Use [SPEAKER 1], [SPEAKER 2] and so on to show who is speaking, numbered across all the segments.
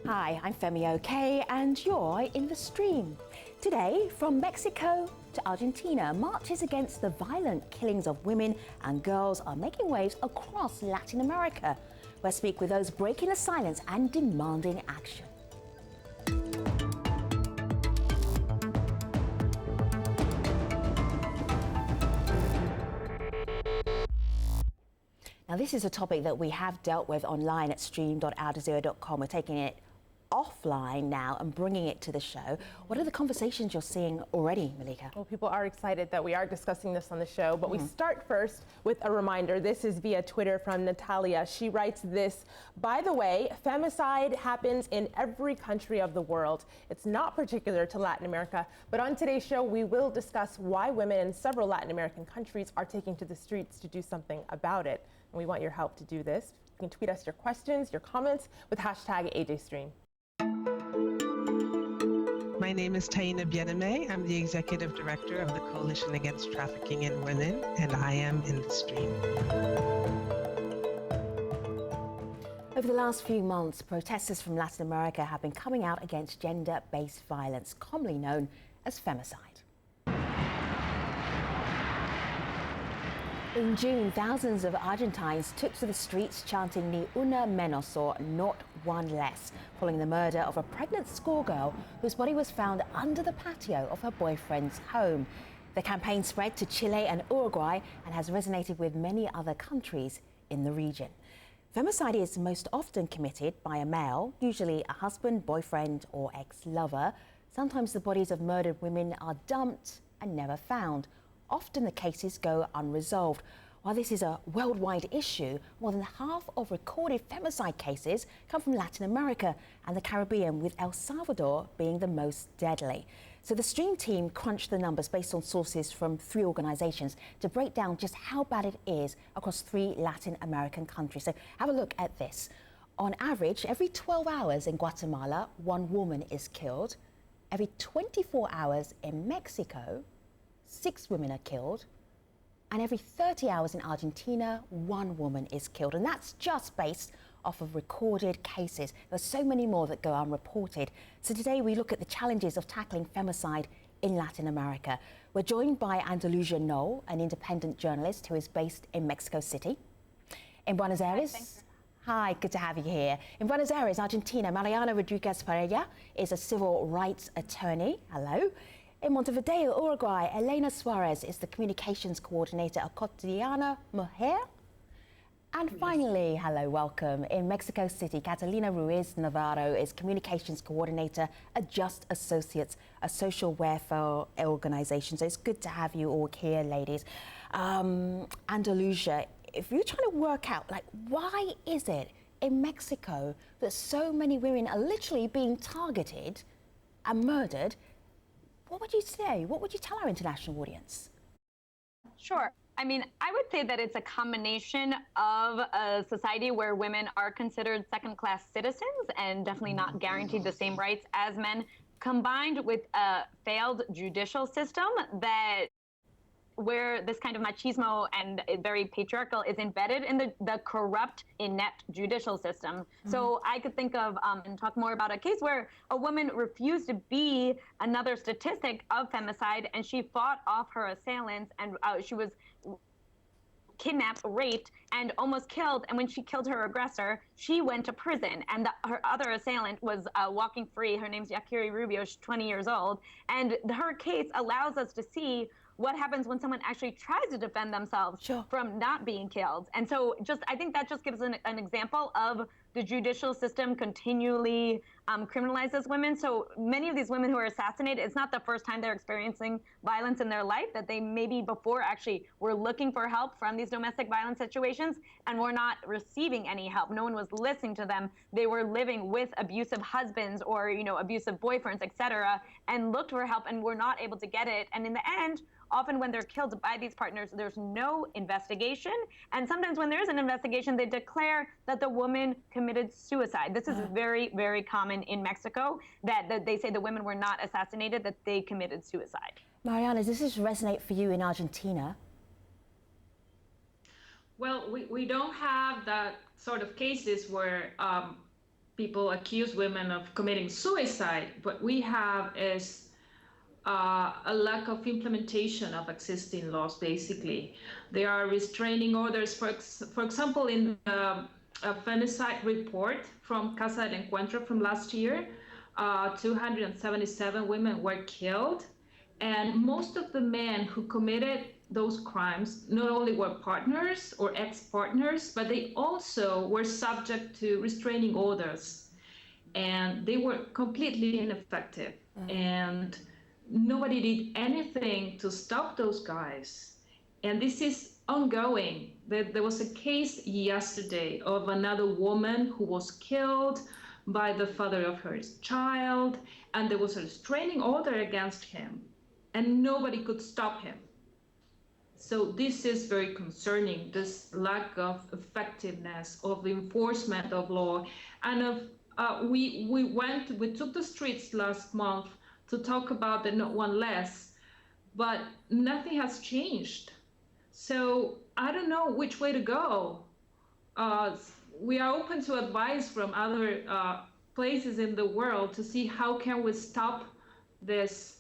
[SPEAKER 1] Hi, I'm Femi OK, and you're in the stream. Today, from Mexico to Argentina, marches against the violent killings of women and girls are making waves across Latin America. We'll speak with those breaking the silence and demanding action. Now, this is a topic that we have dealt with online at stream.aljazeera.com. We're taking it offline now and bringing it to the show. What are the conversations you're seeing already, Malika?
[SPEAKER 2] Well, people are excited that we are discussing this on the show, but we start first with a reminder. This is via Twitter from Natalia. She writes this: by the way, femicide happens in every country of the world. It's not particular to Latin America, but on today's show, we will discuss why women in several Latin American countries are taking to the streets to do something about it. And we want your help to do this. You can tweet us your questions, your comments with hashtag AJStream.
[SPEAKER 3] My name is Taina Bieneme. I'm the Executive Director of the Coalition Against Trafficking in Women, and I am in the stream.
[SPEAKER 1] Over the last few months, protesters from Latin America have been coming out against gender-based violence, commonly known as femicide. In June, thousands of Argentines took to the streets chanting "Ni una menos," or "not one less," following the murder of a pregnant schoolgirl whose body was found under the patio of her boyfriend's home. The campaign spread to Chile and Uruguay and has resonated with many other countries in the region. Femicide is most often committed by a male, usually a husband, boyfriend, or ex-lover. Sometimes the bodies of murdered women are dumped and never found. Often the cases go unresolved. While this is a worldwide issue, more than half of recorded femicide cases come from Latin America and the Caribbean, with El Salvador being the most deadly. So the stream team crunched the numbers based on sources from 3 organizations to break down just how bad it is across 3 Latin American countries. So have a look at this. On average, every 12 hours in Guatemala, 1 woman is killed. Every 24 hours in Mexico, 6 women are killed, and every 30 hours in Argentina, 1 woman is killed. And that's just based off of recorded cases. There's so many more that go unreported. So today we look at the challenges of tackling femicide in Latin America. We're joined by Andalusia Knoll, an independent journalist who is based in Mexico City. In Buenos Aires. Hi, good to have you here. In Buenos Aires, Argentina, Mariana Rodriguez Pereira is a civil rights attorney. Hello. In Montevideo, Uruguay, Elena Suarez is the communications coordinator of Cotidiana Mujer. And finally, hello, welcome. In Mexico City, Catalina Ruiz Navarro is communications coordinator at Just Associates, a social welfare organization. So it's good to have you all here, ladies. Andalusia, if you're trying to work out, why is it in Mexico that so many women are literally being targeted and murdered? What would you say? What would you tell our international audience?
[SPEAKER 4] Sure. I mean, I would say that it's a combination of a society where women are considered second-class citizens and definitely not guaranteed the same rights as men, combined with a failed judicial system where this kind of machismo and very patriarchal is embedded in the corrupt, inept judicial system. So I could think of and talk more about a case where a woman refused to be another statistic of femicide, and she fought off her assailants, and she was kidnapped, raped, and almost killed. And when she killed her aggressor, she went to prison. And her other assailant was walking free. Her name's Yakiri Rubio. She's 20 years old. And her case allows us to see what happens when someone actually tries to defend themselves from not being killed. And so I think that just gives an example of the judicial system continually criminalizes women. So many of these women who are assassinated, it's not the first time they're experiencing violence in their life, that they maybe before actually were looking for help from these domestic violence situations and were not receiving any help. No one was listening to them. They were living with abusive husbands or, abusive boyfriends, et cetera, and looked for help and were not able to get it. And in the end, often when they're killed by these partners, there's no investigation. And sometimes when there is an investigation, they declare that the woman committed suicide. This is very, very common in Mexico, that they say the women were not assassinated, that they committed suicide.
[SPEAKER 1] Mariana, does this resonate for you in Argentina?
[SPEAKER 5] Well, we don't have that sort of cases where people accuse women of committing suicide. What we have is a lack of implementation of existing laws, basically. There are restraining orders, for example, in the femicide report from Casa del Encuentro from last year, 277 women were killed. And most of the men who committed those crimes not only were partners or ex-partners, but they also were subject to restraining orders. And they were completely ineffective. And nobody did anything to stop those guys. And this is ongoing. There was a case yesterday of another woman who was killed by the father of her child, and there was a restraining order against him, and nobody could stop him. So this is very concerning, this lack of effectiveness of enforcement of law. And we took the streets last month to talk about the Not One Less, but nothing has changed. So I don't know which way to go. We are open to advice from other places in the world to see how can we stop this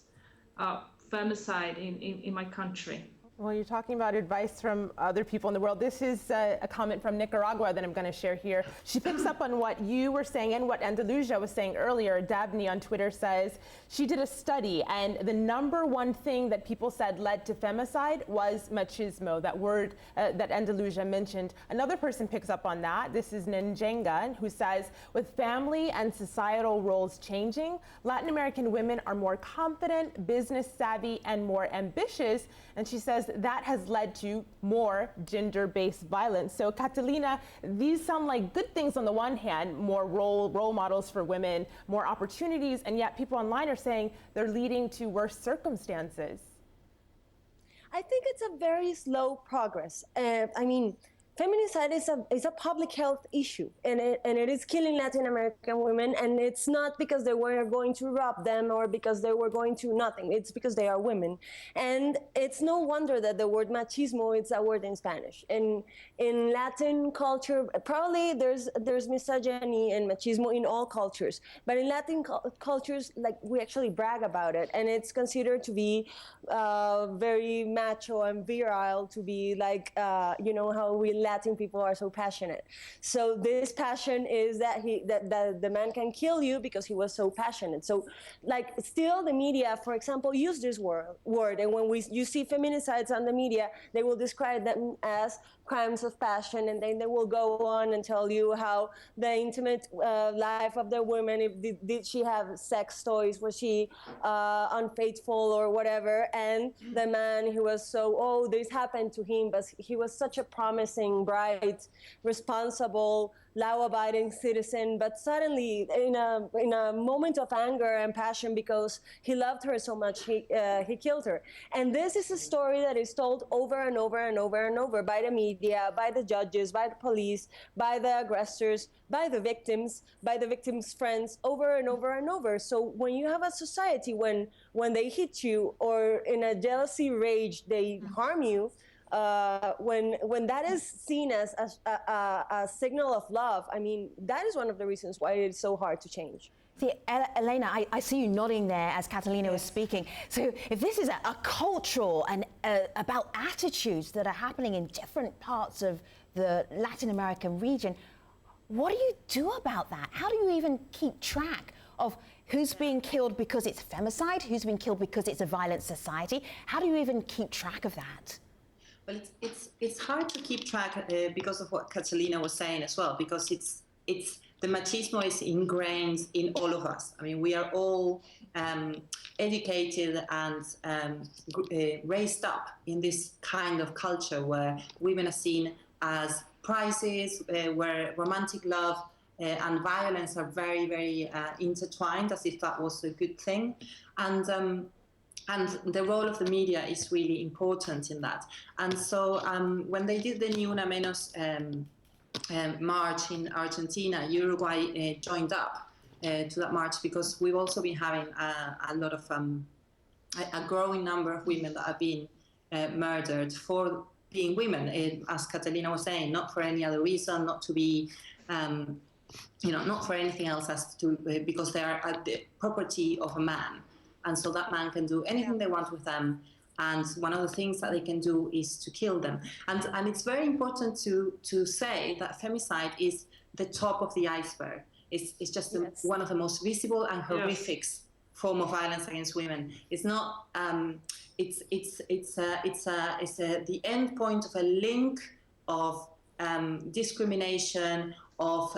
[SPEAKER 5] femicide in my country.
[SPEAKER 2] Well, you're talking about advice from other people in the world. This is a comment from Nicaragua that I'm going to share here. She picks up on what you were saying and what Andalusia was saying earlier. Dabney on Twitter says she did a study, and the number one thing that people said led to femicide was machismo, that word that Andalusia mentioned. Another person picks up on that. This is Njenga, who says, with family and societal roles changing, Latin American women are more confident, business savvy, and more ambitious. And she says that has led to more gender-based violence. So Catalina, these sound like good things on the one hand, more role models for women, more opportunities, and yet people online are saying they're leading to worse circumstances.
[SPEAKER 6] I think it's a very slow progress. I mean, feminicide is a public health issue, and it is killing Latin American women, and it's not because they were going to rob them or because they were going to nothing. It's because they are women. And it's no wonder that the word machismo is a word in Spanish. And in Latin culture, probably there's misogyny and machismo in all cultures, but in Latin cultures, like, we actually brag about it, and it's considered to be very macho and virile, to be like, you know, how we Latin people are so passionate. So this passion is that the man can kill you because he was so passionate. So, like, still the media, for example, use this word, and when you see feminicides on the media, they will describe them as crimes of passion, and then they will go on and tell you how the intimate life of the woman, did she have sex toys, was she unfaithful or whatever, and the man who was so, oh, this happened to him, but he was such a promising, bright, responsible, law-abiding citizen, but suddenly in a moment of anger and passion because he loved her so much, he killed her. And this is a story that is told over and over and over and over by the media, by the judges, by the police, by the aggressors, by the victims' friends, over and over and over. So when you have a society, when they hit you or in a jealousy rage they harm you, when that is seen as a signal of love, I mean, that is one of the reasons why it's so hard to change.
[SPEAKER 1] See, Elena, I see you nodding there as Catalina was speaking. So if this is a cultural and about attitudes that are happening in different parts of the Latin American region, what do you do about that? How do you even keep track of who's being killed because it's femicide, who's being killed because it's a violent society? How do you even keep track of that?
[SPEAKER 7] Well, it's hard to keep track because of what Catalina was saying as well, because it's the machismo is ingrained in all of us. I mean, we are all educated and raised up in this kind of culture where women are seen as prizes, where romantic love and violence are very, very intertwined, as if that was a good thing. And the role of the media is really important in that. And so when they did the Ni Una Menos march in Argentina, Uruguay joined up to that march, because we've also been having a lot of, a growing number of women that have been murdered for being women, as Catalina was saying, not for any other reason, not to be not for anything else as to because they are the property of a man, and so that man can do anything they want with them. And one of the things that they can do is to kill them. And it's very important to say that femicide is the top of the iceberg. It's just one of the most visible and horrific form of violence against women. It's not. It's the end point of a link of discrimination, of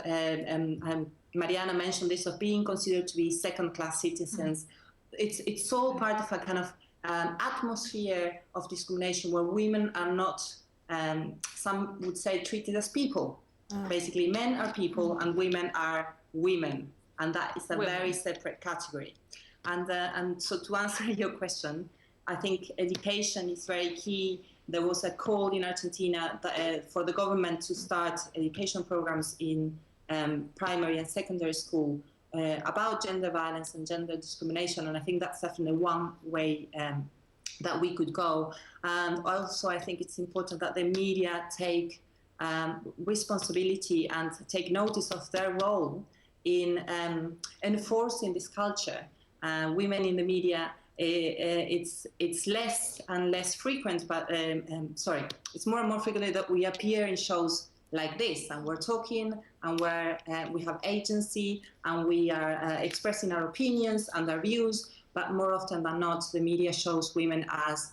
[SPEAKER 7] Mariana mentioned this, of being considered to be second-class citizens. It's all part of a kind of atmosphere of discrimination where women are not, some would say, treated as people. Basically, men are people and women are women, and that is a very separate category. And so to answer your question, I think education is very key. There was a call in Argentina for the government to start education programs in primary and secondary school about gender violence and gender discrimination, and I think that's definitely one way that we could go. And also I think it's important that the media take responsibility and take notice of their role in enforcing this culture. Women in the media, it's less and less frequent, but it's more and more frequently that we appear in shows like this, and we're talking, and we have agency, and we are expressing our opinions and our views, but more often than not, the media shows women as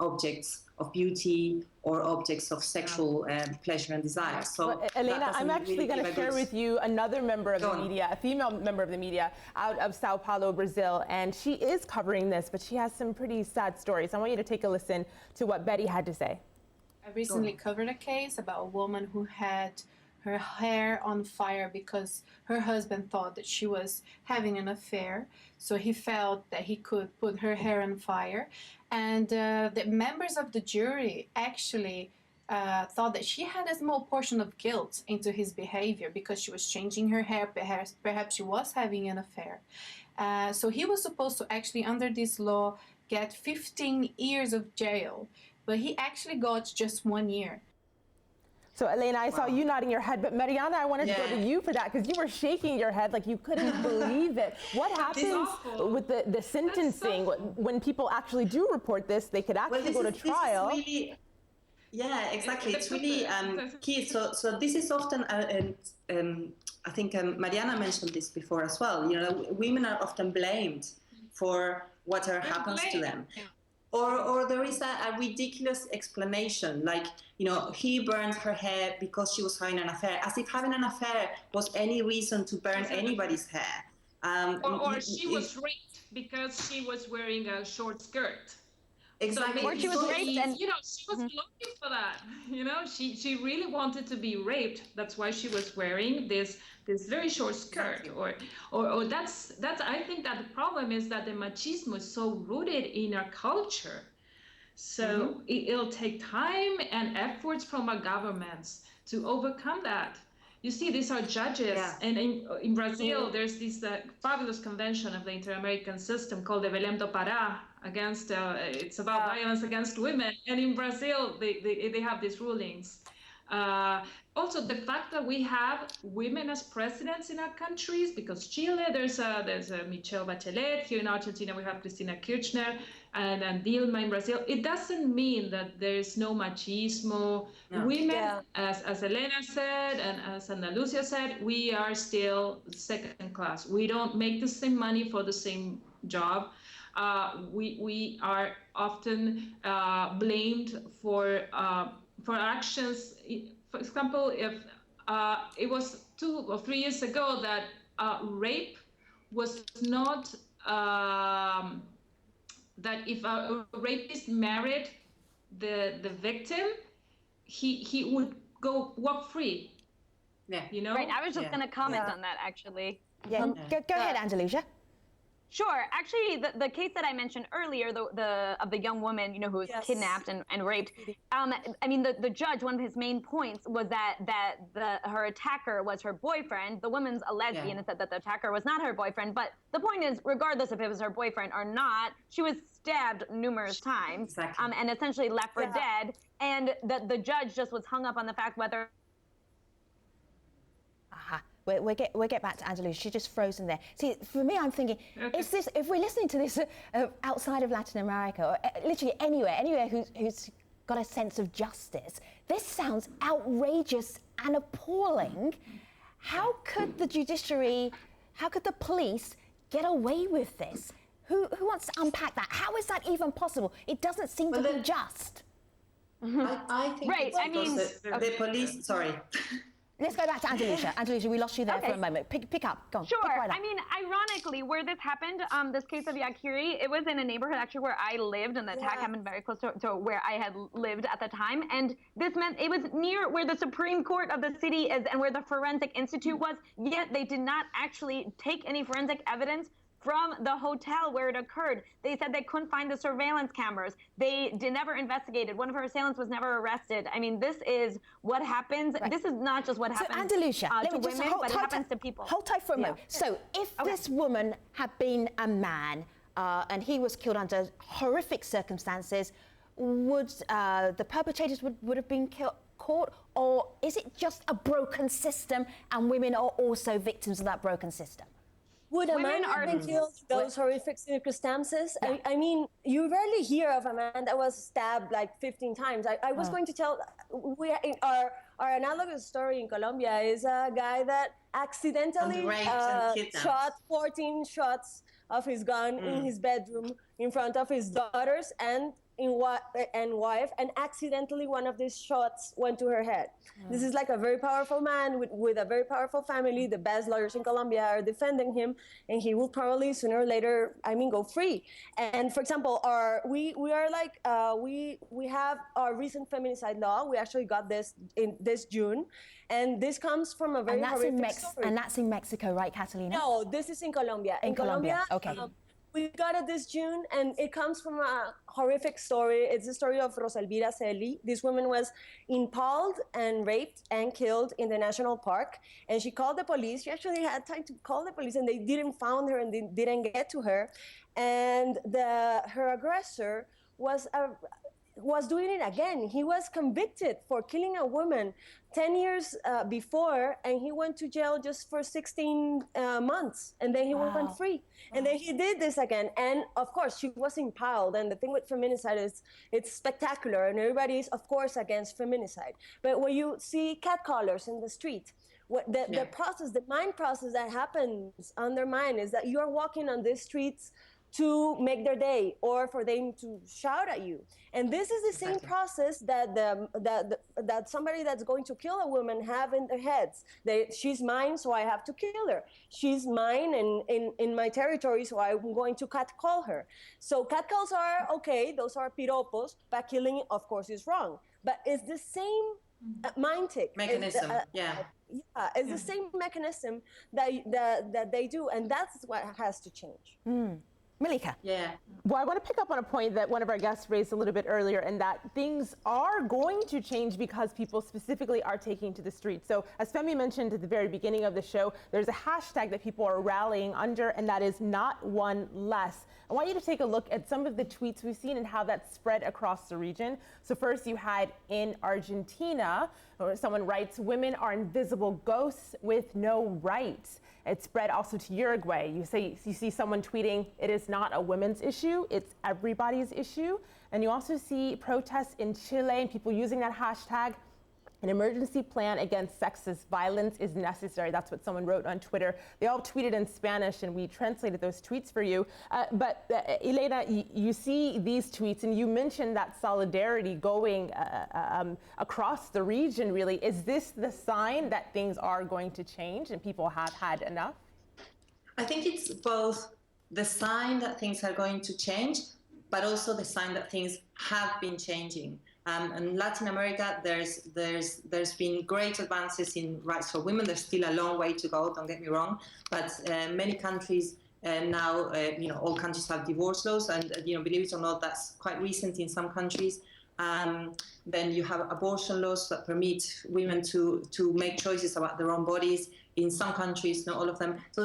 [SPEAKER 7] objects of beauty or objects of sexual pleasure and desire. So,
[SPEAKER 2] well, Elena, I'm actually going to share with you another member of the media, a female member of the media out of Sao Paulo, Brazil, and she is covering this, but she has some pretty sad stories. I want you to take a listen to what Betty had to say.
[SPEAKER 8] I recently covered a case about a woman who had her hair on fire because her husband thought that she was having an affair. So he felt that he could put her hair on fire. And the members of the jury actually thought that she had a small portion of guilt into his behavior because she was changing her hair, perhaps she was having an affair. So he was supposed to actually, under this law, get 15 years of jail, but he actually got just 1 year.
[SPEAKER 2] So Elena, I saw you nodding your head, but Mariana, I wanted to go to you for that because you were shaking your head like you couldn't believe it. What happens with the sentencing when people actually do report this? They could actually go to trial.
[SPEAKER 7] This is really, yeah, exactly. It's really key. So this is often, I think Mariana mentioned this before as well. Women are often blamed for whatever happens to them. Or there is a ridiculous explanation, like, he burned her hair because she was having an affair, as if having an affair was any reason to burn anybody's hair.
[SPEAKER 5] Or she was raped because she was wearing a short skirt.
[SPEAKER 7] Exactly.
[SPEAKER 4] Or she was raped and
[SPEAKER 5] she was looking for that. She really wanted to be raped. That's why she was wearing this very short skirt. Or that's I think that the problem is that the machismo is so rooted in our culture. So it'll take time and efforts from our governments to overcome that. You see, these are judges, and in Brazil, there's this fabulous convention of the Inter-American system called the Belém do Pará, against it's about violence against women, and in Brazil they have these rulings. Also, the fact that we have women as presidents in our countries, because Chile there's a Michelle Bachelet, here in Argentina we have Cristina Kirchner and Dilma in Brazil. It doesn't mean that there is no machismo. Women, as Elena said and as Ana Lucia said, we are still second class. We don't make the same money for the same job. We are often blamed for actions. For example, if it was 2 or 3 years ago that rape was not, that if a rapist married the victim, he would walk free.
[SPEAKER 7] Yeah.
[SPEAKER 4] Right, I was just going to comment on that, actually.
[SPEAKER 1] Go ahead, Andalusia.
[SPEAKER 4] Sure. Actually, the case that I mentioned earlier, of the young woman, who was kidnapped and raped. I mean, the judge, one of his main points was that her attacker was her boyfriend. The woman's a lesbian and said that the attacker was not her boyfriend. But the point is, regardless if it was her boyfriend or not, she was stabbed numerous times and essentially left for dead. And the judge just was hung up on the fact whether.
[SPEAKER 1] We'll get back to Andalusia. She's just frozen there. See, for me, I'm thinking, is this, if we're listening to this outside of Latin America, or literally anywhere who's got a sense of justice, this sounds outrageous and appalling. How could the judiciary, how could the police get away with this? Who wants to unpack that? How is that even possible? It doesn't seem to be just.
[SPEAKER 7] I think
[SPEAKER 4] right. I mean,
[SPEAKER 7] the police. Sorry.
[SPEAKER 1] Let's go back to Andalusia. Andalusia, we lost you there for a moment. Pick up. Go on.
[SPEAKER 4] Sure.
[SPEAKER 1] Right up.
[SPEAKER 4] I mean, ironically, where this happened, this case of Yakiri, it was in a neighborhood actually where I lived, and the attack happened very close to where I had lived at the time. And this meant it was near where the Supreme Court of the city is and where the Forensic Institute was, yet they did not actually take any forensic evidence from the hotel where it occurred. They said they couldn't find the surveillance cameras. They never investigated. One of her assailants was never arrested. I mean, this is what happens. Right. This is not just what happens
[SPEAKER 1] Andalusia,
[SPEAKER 4] to women, but it happens to people.
[SPEAKER 1] Hold tight for a moment. So if this woman had been a man and he was killed under horrific circumstances, would the perpetrators would have been caught? Or is it just a broken system and women are also victims of that broken system?
[SPEAKER 6] Would a man have been killed in those horrific circumstances?
[SPEAKER 1] Yeah.
[SPEAKER 6] I mean, you rarely hear of a man that was stabbed like 15 times. I was going to tell, our analogous story in Colombia is a guy that accidentally shot 14 shots of his gun in his bedroom in front of his daughters and wife, and accidentally one of these shots went to her head. This is like a very powerful man with a very powerful family. The best lawyers in Colombia are defending him, and he will probably sooner or later, go free. And for example, we have our recent feminicide law. We actually got this in this June, and this comes from a very horrific story.
[SPEAKER 1] And that's in Mexico, right, Catalina?
[SPEAKER 6] No, this is in Colombia.
[SPEAKER 1] In Colombia, okay.
[SPEAKER 6] We got it this June, and it comes from a horrific story. It's the story of Rosa Elvira Celi. This woman was impaled and raped and killed in the national park, and she called the police. She actually had time to call the police, and they didn't find her and they didn't get to her. And her aggressor was doing it again. He was convicted for killing a woman 10 years before, and he went to jail just for 16 months, and then he went free. And then he did this again, and of course she was impaled. And the thing with feminicide is it's spectacular, and everybody is of course against feminicide. But when you see catcallers in the street, the process, the mind process that happens on their mind is that you are walking on these streets to make their day, or for them to shout at you. And this is the same process that somebody that's going to kill a woman have in their heads. She's mine, so I have to kill her. She's mine and in my territory, so I'm going to catcall her. So catcalls are okay, those are piropos, but killing, of course, is wrong. But it's the same mind tick.
[SPEAKER 7] Mechanism,
[SPEAKER 6] it's the same mechanism that they do, and that's what has to change.
[SPEAKER 1] Malika.
[SPEAKER 7] Yeah.
[SPEAKER 2] Well, I want to pick up on a point that one of our guests raised a little bit earlier, and that things are going to change because people specifically are taking to the streets. So as Femi mentioned at the very beginning of the show, there's a hashtag that people are rallying under, and that is not one less. I want you to take a look at some of the tweets we've seen and how that's spread across the region. So first you had in Argentina, where someone writes, "Women are invisible ghosts with no rights." It spread also to Uruguay. You see someone tweeting, "It is not a women's issue, it's everybody's issue." And you also see protests in Chile and people using that hashtag. "An emergency plan against sexist violence is necessary." That's what someone wrote on Twitter. They all tweeted in Spanish, and we translated those tweets for you. But Elena, you see these tweets, and you mentioned that solidarity going across the region, really. Is this the sign that things are going to change and people have had enough?
[SPEAKER 7] I think it's both the sign that things are going to change, but also the sign that things have been changing. In Latin America, there's been great advances in rights for women. There's still a long way to go, don't get me wrong, but many countries now, all countries have divorce laws, and believe it or not, that's quite recent in some countries. Then you have abortion laws that permit women to make choices about their own bodies. In some countries, not all of them. So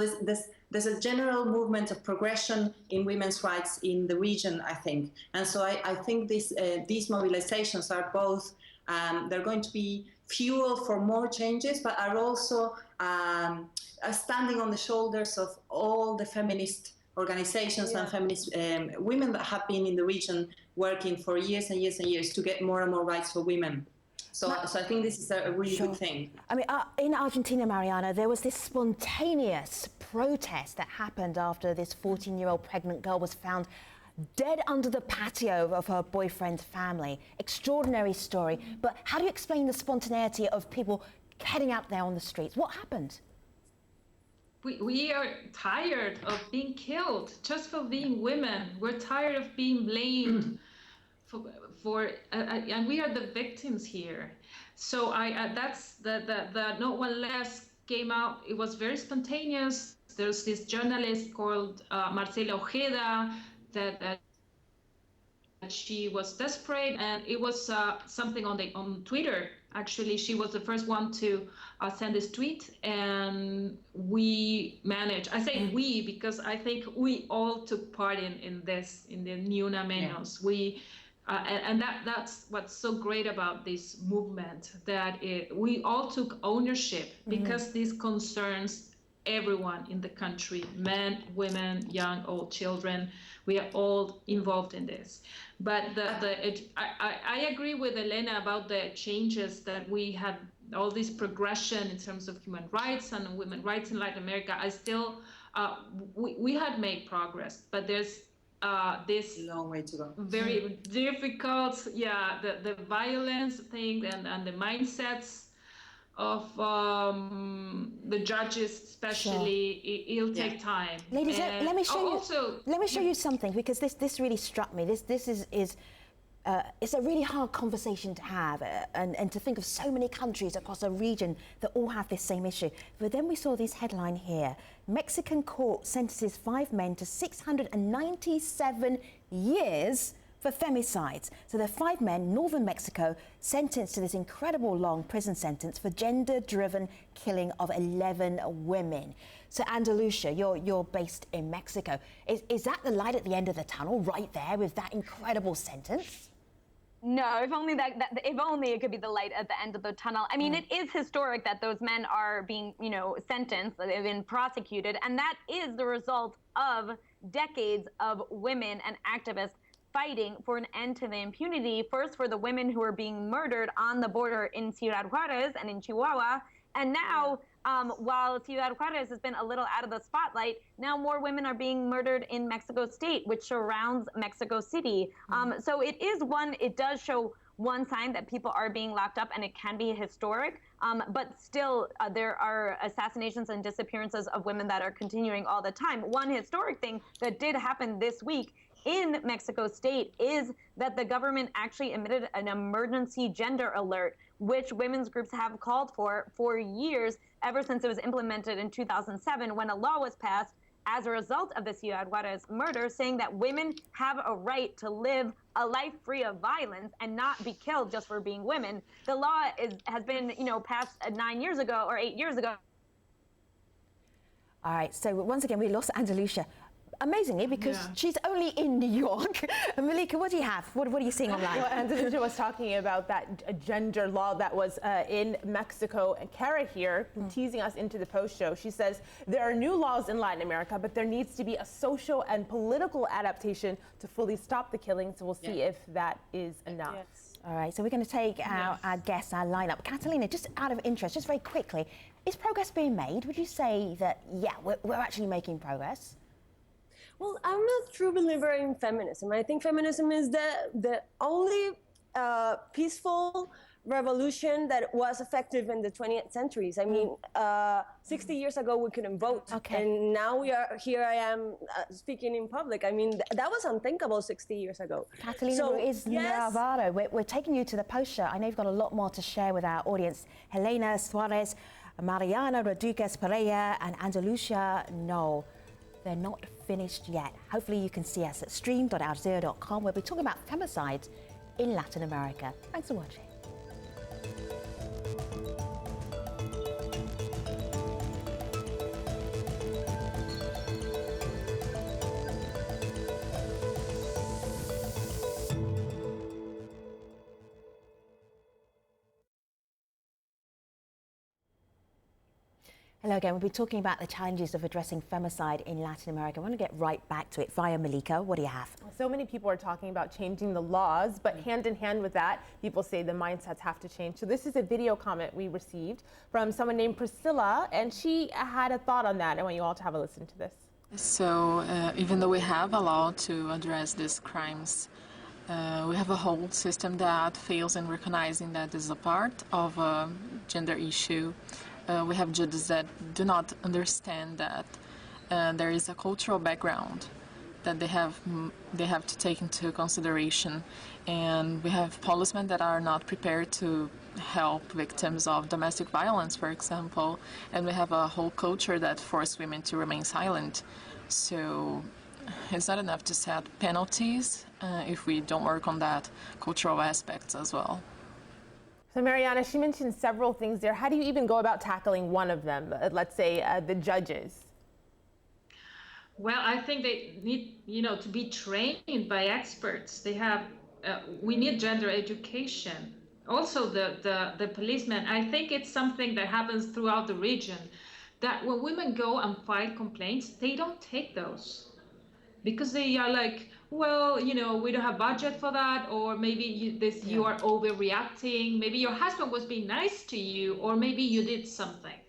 [SPEAKER 7] there's a general movement of progression in women's rights in the region, I think. And so I think these mobilizations are both, they're going to be fuel for more changes, but are also standing on the shoulders of all the feminist organizations and feminist women that have been in the region working for years and years and years to get more and more rights for women. So I think this is a really good thing.
[SPEAKER 1] I mean, in Argentina, Mariana, there was this spontaneous protest that happened after this 14-year-old pregnant girl was found dead under the patio of her boyfriend's family. Extraordinary story. But how do you explain the spontaneity of people heading out there on the streets? What happened?
[SPEAKER 5] We are tired of being killed just for being women. We're tired of being blamed and we are the victims here. So that's the Not One Less came out. It was very spontaneous. There's this journalist called Marcela Ojeda that she was desperate, and it was something on Twitter. Actually, she was the first one to send this tweet, and we managed. I say we because I think we all took part in this, in the Ni Una Menos. We and that's what's so great about this movement, that we all took ownership because this concerns everyone in the country, men, women, young, old, children. We are all involved in this. But I agree with Elena about the changes that we had, all this progression in terms of human rights and women's rights in Latin America. I still, we had made progress, but there's this
[SPEAKER 7] long way to go.
[SPEAKER 5] Very difficult, the violence thing and the mindsets of the judges, especially. It'll take time.
[SPEAKER 1] Ladies, let me show you something, because this really struck me. This is it's a really hard conversation to have, and to think of so many countries across a region that all have this same issue. But then we saw this headline here: Mexican court sentences 5 men to 697 years for femicides. So there are 5 men, northern Mexico, sentenced to this incredible long prison sentence for gender-driven killing of 11 women. So Andalusia, you're based in Mexico. Is that the light at the end of the tunnel right there with that incredible sentence?
[SPEAKER 4] No, if only if only it could be the light at the end of the tunnel. I mean, it is historic that those men are being, sentenced, they've been prosecuted, and that is the result of decades of women and activists fighting for an end to the impunity, first for the women who are being murdered on the border in Ciudad Juarez and in Chihuahua, and now, while Ciudad Juarez has been a little out of the spotlight, now more women are being murdered in Mexico State, which surrounds Mexico City. So it does show one sign that people are being locked up, and it can be historic, but still there are assassinations and disappearances of women that are continuing all the time. One historic thing that did happen this week in Mexico State is that the government actually emitted an emergency gender alert, which women's groups have called for years, ever since it was implemented in 2007, when a law was passed as a result of the Ciudad Juarez murder, saying that women have a right to live a life free of violence and not be killed just for being women. The law has been, passed 9 years ago or 8 years ago.
[SPEAKER 1] All right, so once again, we lost Andalusia. Amazingly, because she's only in New York. Malika, what do you have? What are you seeing online?
[SPEAKER 2] Well, Andalusia was talking about that gender law that was in Mexico. And Kara here, teasing us into the post show, she says, there are new laws in Latin America, but there needs to be a social and political adaptation to fully stop the killing. So we'll see if that is enough.
[SPEAKER 1] Yes. All right, so we're going to take our guests, our lineup. Catalina, just out of interest, just very quickly, is progress being made? Would you say that, we're actually making progress?
[SPEAKER 6] Well, I'm not a true believer in feminism. I think feminism is the only peaceful revolution that was effective in the 20th centuries. I mean, 60 years ago, we couldn't vote.
[SPEAKER 1] Okay.
[SPEAKER 6] And now here I am speaking in public. I mean, that was unthinkable 60 years ago.
[SPEAKER 1] Catalina Ruiz Navarro, we're taking you to the post show. I know you've got a lot more to share with our audience. Helena Suarez, Mariana Rodriguez Pereira, and Andalusia No. They're not finished yet. Hopefully you can see us at stream.aljazeera.com, where we're talking about femicides in Latin America. Thanks for watching. Hello again. We've been talking about the challenges of addressing femicide in Latin America. I want to get right back to it via Malika. What do you have?
[SPEAKER 2] So many people are talking about changing the laws, but hand in hand with that, people say the mindsets have to change. So this is a video comment we received from someone named Priscilla, and she had a thought on that. I want you all to have a listen to this.
[SPEAKER 9] So even though we have a law to address these crimes, we have a whole system that fails in recognizing that this is a part of a gender issue. We have judges that do not understand that there is a cultural background that they have to take into consideration, and we have policemen that are not prepared to help victims of domestic violence, for example, and we have a whole culture that forces women to remain silent. So it's not enough to set penalties if we don't work on that cultural aspects as well.
[SPEAKER 2] So Mariana, she mentioned several things there. How do you even go about tackling one of them? Let's say the judges.
[SPEAKER 5] Well, I think they need, to be trained by experts. They have, we need gender education. Also, the policemen. I think it's something that happens throughout the region, that when women go and file complaints, they don't take those because they are like, well, we don't have budget for that, or maybe you are overreacting. Maybe your husband was being nice to you, or maybe you did something,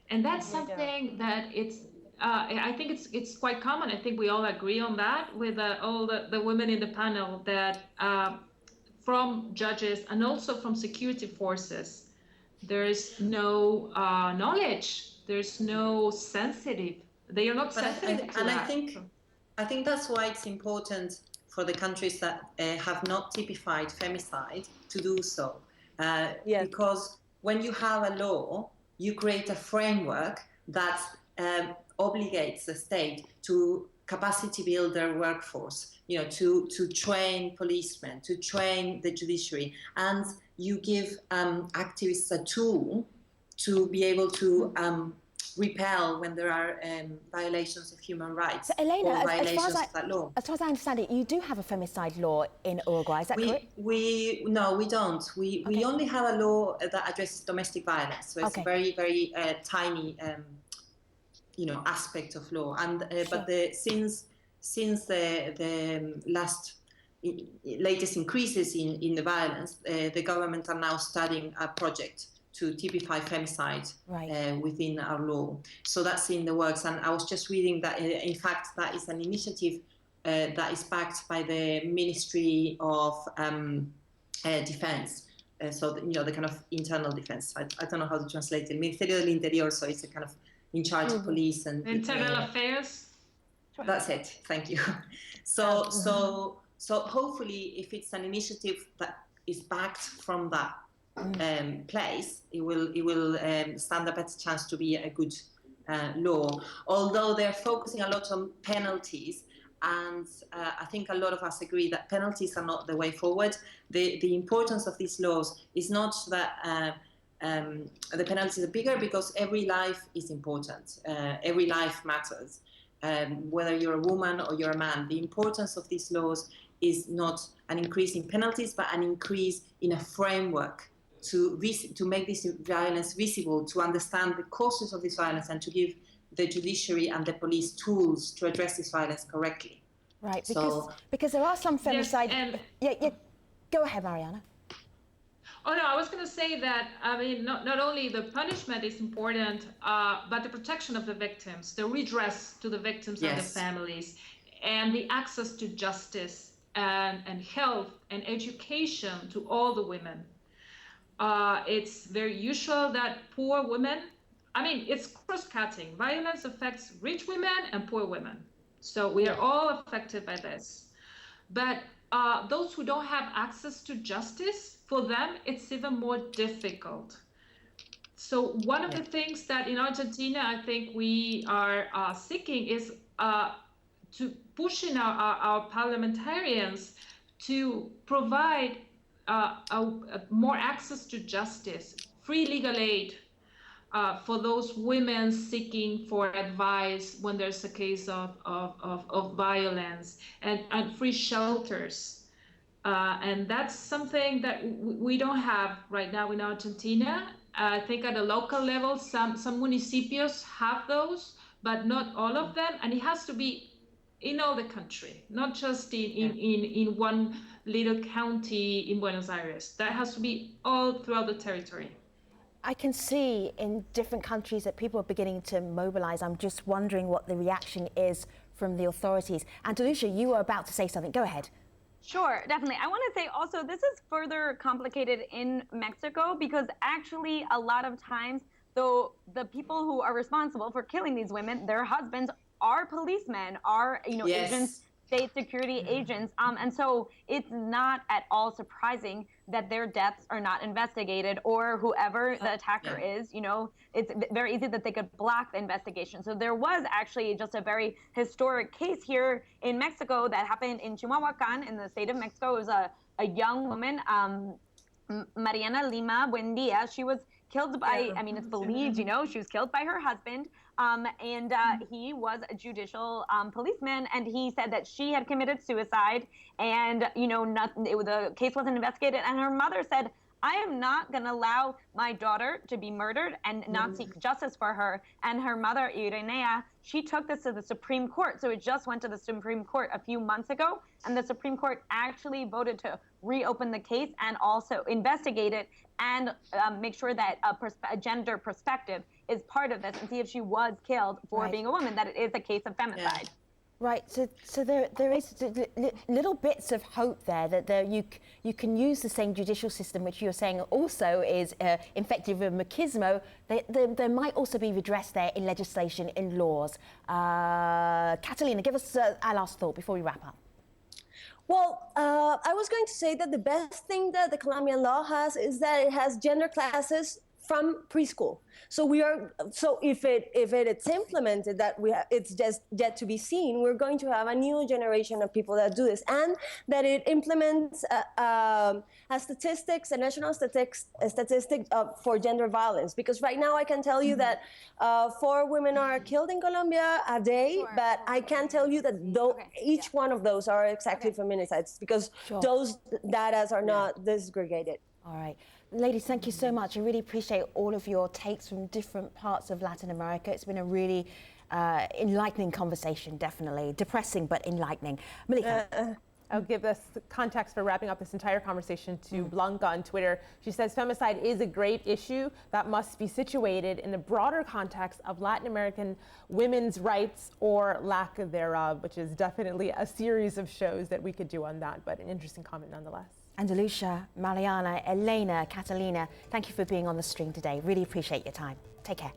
[SPEAKER 5] and that's something that it's. I think it's quite common. I think we all agree on that with all the women in the panel, that from judges and also from security forces, there's no knowledge. There's no sensitive. They are not sensitive to that.
[SPEAKER 7] I think that's why it's important for the countries that have not typified femicide to do so. Because when you have a law, you create a framework that obligates the state to capacity build their workforce, to train policemen, to train the judiciary, and you give activists a tool to be able to repel when there are violations of human rights,
[SPEAKER 1] so Elena,
[SPEAKER 7] or violations of that law.
[SPEAKER 1] As far as I understand it, you do have a femicide law in Uruguay, is that correct?
[SPEAKER 7] No, we don't. We only have a law that addresses domestic violence, so it's a very, very tiny aspect of law. And but since the latest increases in the violence, the government are now studying a project to typify femicide within our law. So that's in the works. And I was just reading that, in fact, that is an initiative that is backed by the Ministry of Defense. So, the kind of internal defense. I don't know how to translate it. Ministerio del Interior, so it's a kind of in charge of police and
[SPEAKER 5] internal affairs.
[SPEAKER 7] That's it. Thank you. So hopefully, if it's an initiative that is backed from that place, it will stand a better chance to be a good law. Although they're focusing a lot on penalties, and I think a lot of us agree that penalties are not the way forward. The importance of these laws is not that the penalties are bigger, because every life is important. Every life matters, whether you're a woman or you're a man. The importance of these laws is not an increase in penalties, but an increase in a framework to make this violence visible, to understand the causes of this violence, and to give the judiciary and the police tools to address this violence correctly.
[SPEAKER 1] Right, because there are some femicide... Yes, go ahead, Mariana.
[SPEAKER 5] Oh, no, I was going to say that, not only the punishment is important, but the protection of the victims, the redress to the victims and the families, and the access to justice and health and education to all the women. It's very usual that poor women, it's cross-cutting. Violence affects rich women and poor women. So we are all affected by this. But those who don't have access to justice, for them, it's even more difficult. So one of the things that in Argentina, I think we are seeking is to push in our parliamentarians to provide more access to justice, free legal aid for those women seeking for advice when there's a case of violence, and free shelters. And that's something that we don't have right now in Argentina. I think at a local level, some municipios have those, but not all of them. And it has to be in all the country, not just in one little county in Buenos Aires. That has to be all throughout the territory.
[SPEAKER 1] I can see in different countries that people are beginning to mobilize. I'm just wondering what the reaction is from the authorities. Andalusia, you were about to say something. Go ahead.
[SPEAKER 4] Sure, definitely. I want to say also this is further complicated in Mexico because actually a lot of times, though, the people who are responsible for killing these women, their husbands are policemen, are agents, state security agents, and so it's not at all surprising that their deaths are not investigated, or whoever the attacker is, it's very easy that they could block the investigation. So there was actually just a very historic case here in Mexico that happened in Chimalhuacan in the state of Mexico. It was a young woman, Mariana Lima Buendia. She was killed by, it's believed, she was killed by her husband. And he was a judicial policeman, and he said that she had committed suicide, and the case wasn't investigated. And her mother said, "I am not going to allow my daughter to be murdered and not seek justice for her." And her mother, Irenea, she took this to the Supreme Court. So it just went to the Supreme Court a few months ago, and the Supreme Court actually voted to reopen the case and also investigate it and make sure that a gender perspective is part of this, and see if she was killed for being a woman, that it is a case of femicide.
[SPEAKER 1] Yeah. Right, so there is little bits of hope there that you can use the same judicial system, which you're saying also is infected with machismo. There might also be redress there in legislation, in laws. Catalina, give us our last thought before we wrap up.
[SPEAKER 6] Well, I was going to say that the best thing that the Colombian law has is that it has gender classes from preschool. So if it's implemented, it's just yet to be seen. We're going to have a new generation of people that do this, and that it implements a national statistic for gender violence. Because right now I can tell you that 4 women are killed in Colombia a day, but I can't tell you that each one of those are exactly feminicides, because those data are not disaggregated.
[SPEAKER 1] All right. Ladies, thank you so much. I really appreciate all of your takes from different parts of Latin America. It's been a really enlightening conversation, definitely. Depressing, but enlightening. Malika.
[SPEAKER 2] I'll give us context for wrapping up this entire conversation to Blanca on Twitter. She says femicide is a grave issue that must be situated in the broader context of Latin American women's rights or lack thereof, which is definitely a series of shows that we could do on that, but an interesting comment nonetheless.
[SPEAKER 1] Andalusia, Mariana, Elena, Catalina, thank you for being on the stream today. Really appreciate your time. Take care.